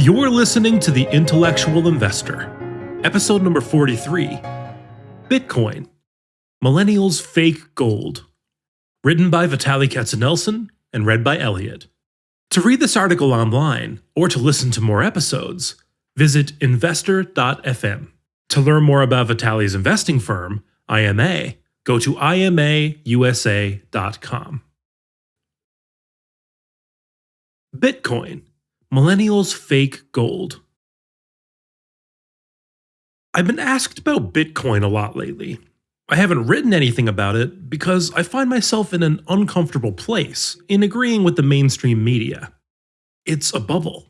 You're listening to The Intellectual Investor, episode number 43, Bitcoin, Millennials Fake Gold, written by Vitaliy and read by Elliot. To read this article online, or to listen to more episodes, visit investor.fm. To learn more about Vitaliy's investing firm, IMA, go to imausa.com. Bitcoin, Millennials Fake Gold. I've been asked about Bitcoin a lot lately. I haven't written anything about it because I find myself in an uncomfortable place in agreeing with the mainstream media. It's a bubble.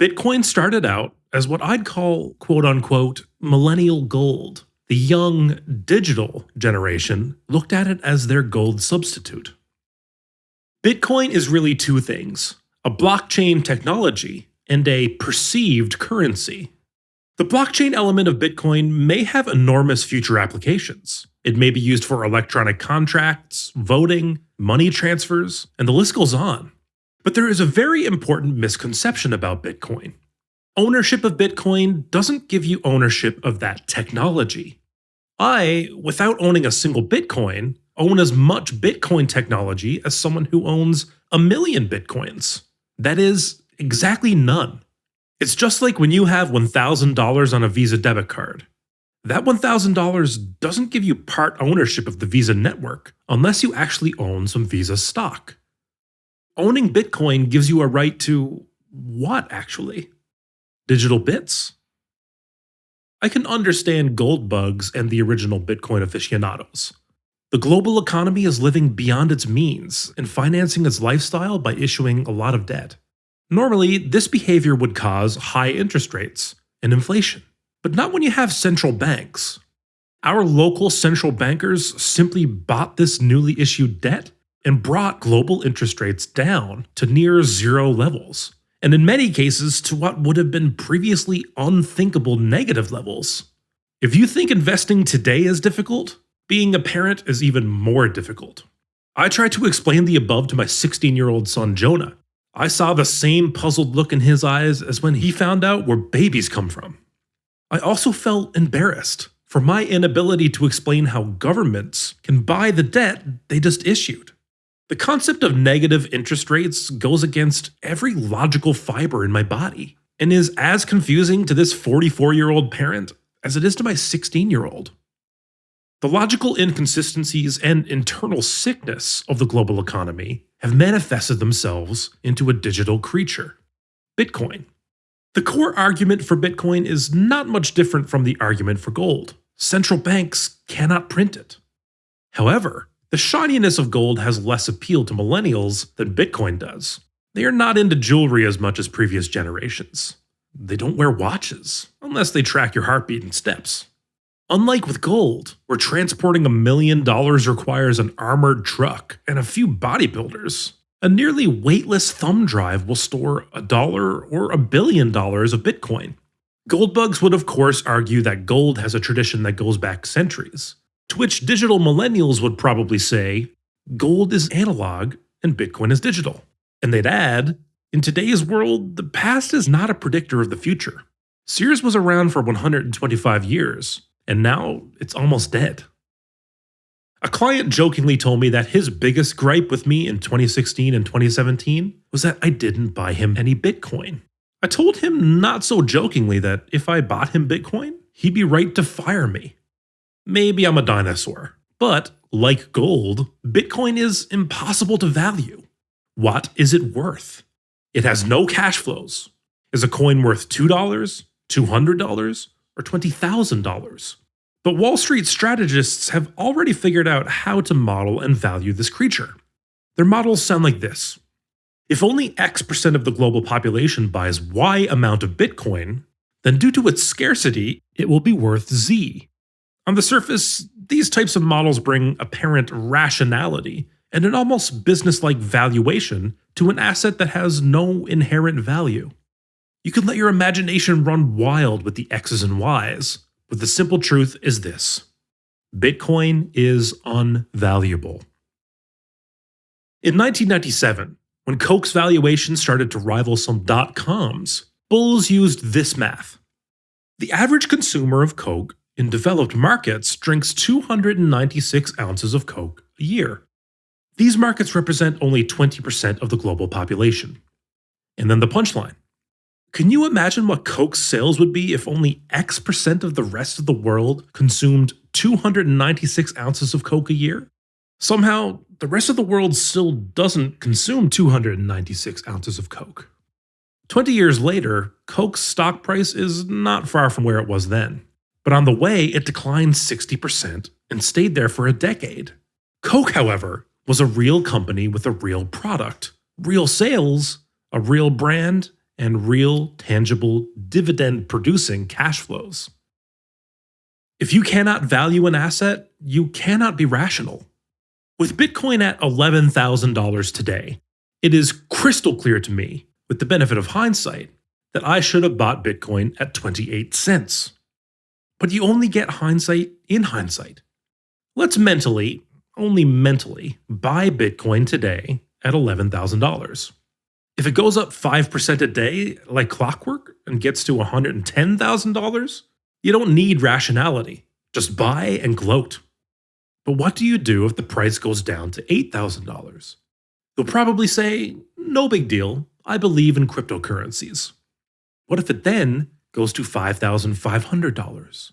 Bitcoin started out as what I'd call quote-unquote millennial gold. The young digital generation looked at it as their gold substitute. Bitcoin is really two things: a blockchain technology and a perceived currency. The blockchain element of Bitcoin may have enormous future applications. It may be used for electronic contracts, voting, money transfers, and the list goes on. But there is a very important misconception about Bitcoin. Ownership of Bitcoin doesn't give you ownership of that technology. I, without owning a single Bitcoin, own as much Bitcoin technology as someone who owns 1 million Bitcoins. That is, exactly none. It's just like when you have $1,000 on a Visa debit card. That $1,000 doesn't give you part ownership of the Visa network unless you actually own some Visa stock. Owning Bitcoin gives you a right to what, actually? Digital bits? I can understand gold bugs and the original Bitcoin aficionados. The global economy is living beyond its means and financing its lifestyle by issuing a lot of debt. Normally, this behavior would cause high interest rates and inflation, but not when you have central banks. Our local central bankers simply bought this newly issued debt and brought global interest rates down to near zero levels, and in many cases to what would have been previously unthinkable negative levels. If you think investing today is difficult, being a parent is even more difficult. I tried to explain the above to my 16-year-old son Jonah. I saw the same puzzled look in his eyes as when he found out where babies come from. I also felt embarrassed for my inability to explain how governments can buy the debt they just issued. The concept of negative interest rates goes against every logical fiber in my body and is as confusing to this 44-year-old parent as it is to my 16-year-old. The logical inconsistencies and internal sickness of the global economy have manifested themselves into a digital creature, Bitcoin. The core argument for Bitcoin is not much different from the argument for gold. Central banks cannot print it. However, the shininess of gold has less appeal to millennials than Bitcoin does. They are not into jewelry as much as previous generations. They don't wear watches, unless they track your heartbeat and steps. Unlike with gold, where transporting $1 million requires an armored truck and a few bodybuilders, a nearly weightless thumb drive will store $1 or $1 billion of Bitcoin. Goldbugs would of course argue that gold has a tradition that goes back centuries, to which digital millennials would probably say, gold is analog and Bitcoin is digital. And they'd add, in today's world, the past is not a predictor of the future. Sears was around for 125 years. And now it's almost dead. A client jokingly told me that his biggest gripe with me in 2016 and 2017 was that I didn't buy him any Bitcoin. I told him not so jokingly that if I bought him Bitcoin, he'd be right to fire me. Maybe I'm a dinosaur, but like gold, Bitcoin is impossible to value. What is it worth? It has no cash flows. Is a coin worth $2, $200, or $20,000? But Wall Street strategists have already figured out how to model and value this creature. Their models sound like this. If only X% of the global population buys Y amount of Bitcoin, then due to its scarcity, it will be worth Z. On the surface, these types of models bring apparent rationality and an almost business-like valuation to an asset that has no inherent value. You can let your imagination run wild with the X's and Y's, but the simple truth is this: Bitcoin is unvaluable. In 1997, when Coke's valuation started to rival some dot-coms, Bulls used this math. The average consumer of Coke in developed markets drinks 296 ounces of Coke a year. These markets represent only 20% of the global population. And then the punchline. Can you imagine what Coke's sales would be if only X% of the rest of the world consumed 296 ounces of Coke a year? Somehow, the rest of the world still doesn't consume 296 ounces of Coke. 20 years later, Coke's stock price is not far from where it was then. But on the way, it declined 60% and stayed there for a decade. Coke, however, was a real company with a real product, real sales, a real brand, and real, tangible, dividend-producing cash flows. If you cannot value an asset, you cannot be rational. With Bitcoin at $11,000 today, it is crystal clear to me, with the benefit of hindsight, that I should have bought Bitcoin at 28 cents. But you only get hindsight in hindsight. Let's mentally, only mentally, buy Bitcoin today at $11,000. If it goes up 5% a day like clockwork and gets to $110,000, you don't need rationality. Just buy and gloat. But what do you do if the price goes down to $8,000? You'll probably say, no big deal, I believe in cryptocurrencies. What if it then goes to $5,500?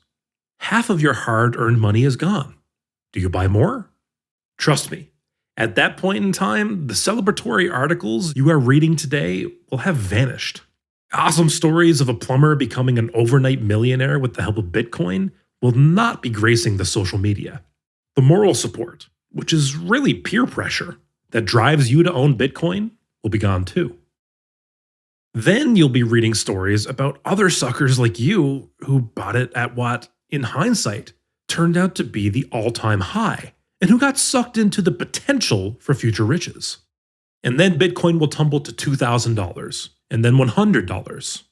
Half of your hard-earned money is gone. Do you buy more? Trust me, at that point in time, the celebratory articles you are reading today will have vanished. Awesome stories of a plumber becoming an overnight millionaire with the help of Bitcoin will not be gracing the social media. The moral support, which is really peer pressure, that drives you to own Bitcoin will be gone too. Then you'll be reading stories about other suckers like you who bought it at what, in hindsight, turned out to be the all-time high, and who got sucked into the potential for future riches. And then Bitcoin will tumble to $2,000, and then $100.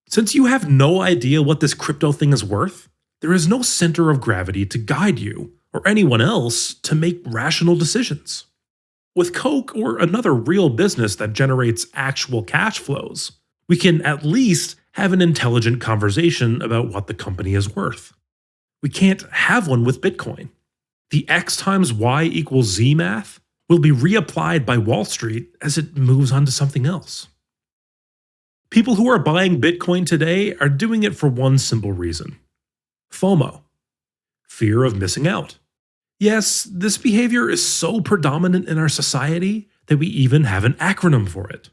Since you have no idea what this crypto thing is worth, there is no center of gravity to guide you, or anyone else, to make rational decisions. With Coke or another real business that generates actual cash flows, we can at least have an intelligent conversation about what the company is worth. We can't have one with Bitcoin. The X times Y equals Z math will be reapplied by Wall Street as it moves on to something else. People who are buying Bitcoin today are doing it for one simple reason: FOMO, fear of missing out. Yes, this behavior is so predominant in our society that we even have an acronym for it.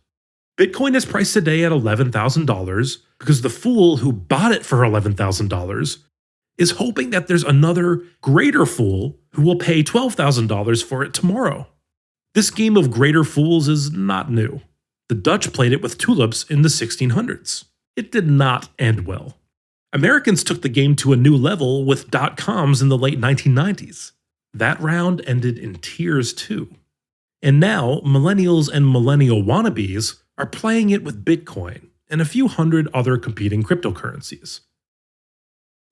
Bitcoin is priced today at $11,000 because the fool who bought it for $11,000 is hoping that there's another greater fool who will pay $12,000 for it tomorrow. This game of greater fools is not new. The Dutch played it with tulips in the 1600s. It did not end well. Americans took the game to a new level with .coms in the late 1990s. That round ended in tears too. And now, millennials and millennial wannabes are playing it with Bitcoin and a few hundred other competing cryptocurrencies.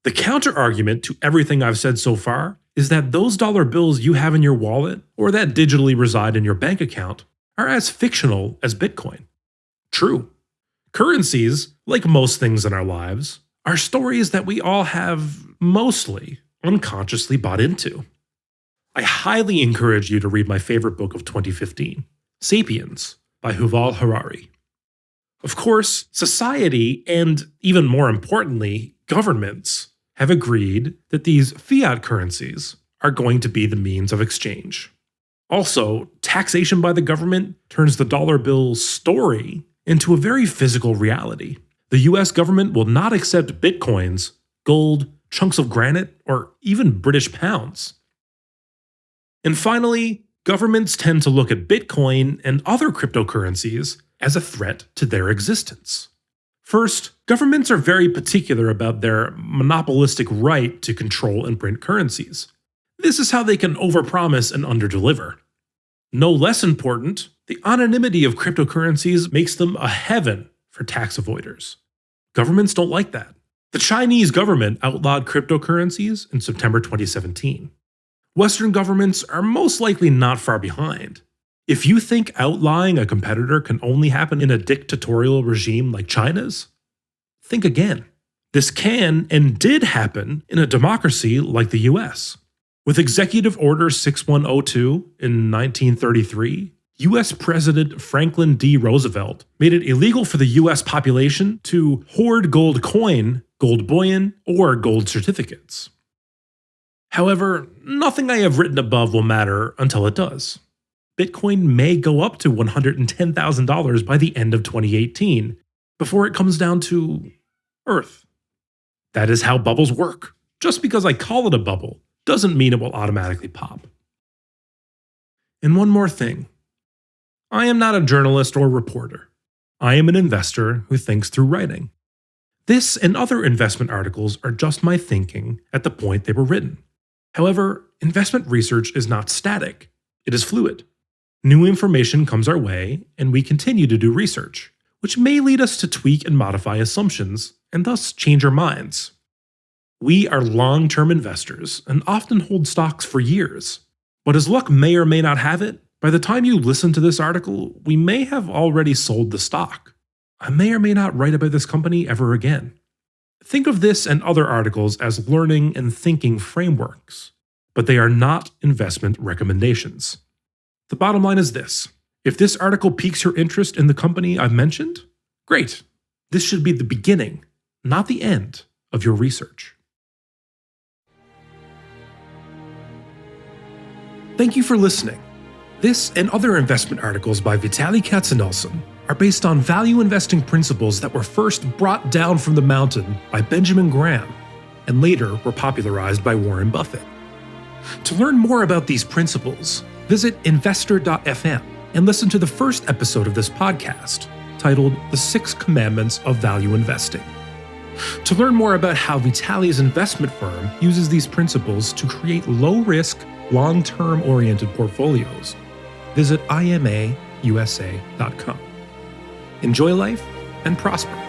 The counter-argument to everything I've said so far is that those dollar bills you have in your wallet or that digitally reside in your bank account are as fictional as Bitcoin. True. Currencies, like most things in our lives, are stories that we all have mostly unconsciously bought into. I highly encourage you to read my favorite book of 2015, Sapiens, by Yuval Harari. Of course, society, and even more importantly, governments, have agreed that these fiat currencies are going to be the means of exchange. Also, taxation by the government turns the dollar bill's story into a very physical reality. The US government will not accept bitcoins, gold, chunks of granite, or even British pounds. And finally, governments tend to look at Bitcoin and other cryptocurrencies as a threat to their existence. First, governments are very particular about their monopolistic right to control and print currencies. This is how they can overpromise and underdeliver. No less important, the anonymity of cryptocurrencies makes them a heaven for tax avoiders. Governments don't like that. The Chinese government outlawed cryptocurrencies in September 2017. Western governments are most likely not far behind. If you think outlawing a competitor can only happen in a dictatorial regime like China's, think again. This can and did happen in a democracy like the US. With Executive Order 6102 in 1933, US President Franklin D. Roosevelt made it illegal for the US population to hoard gold coin, gold bullion, or gold certificates. However, nothing I have written above will matter until it does. Bitcoin may go up to $110,000 by the end of 2018, before it comes down to Earth. That is how bubbles work. Just because I call it a bubble doesn't mean it will automatically pop. And one more thing. I am not a journalist or reporter. I am an investor who thinks through writing. This and other investment articles are just my thinking at the point they were written. However, investment research is not static. It is fluid. New information comes our way, and we continue to do research, which may lead us to tweak and modify assumptions, and thus change our minds. We are long-term investors and often hold stocks for years. But as luck may or may not have it, by the time you listen to this article, we may have already sold the stock. I may or may not write about this company ever again. Think of this and other articles as learning and thinking frameworks, but they are not investment recommendations. The bottom line is this. If this article piques your interest in the company I've mentioned, great. This should be the beginning, not the end, of your research. Thank you for listening. This and other investment articles by Vitaliy Katzenelson are based on value investing principles that were first brought down from the mountain by Benjamin Graham and later were popularized by Warren Buffett. To learn more about these principles, visit investor.fm and listen to the first episode of this podcast, titled The 6 Commandments of Value Investing. To learn more about how Vitaliy's investment firm uses these principles to create low-risk, long-term oriented portfolios, visit imausa.com. Enjoy life and prosper.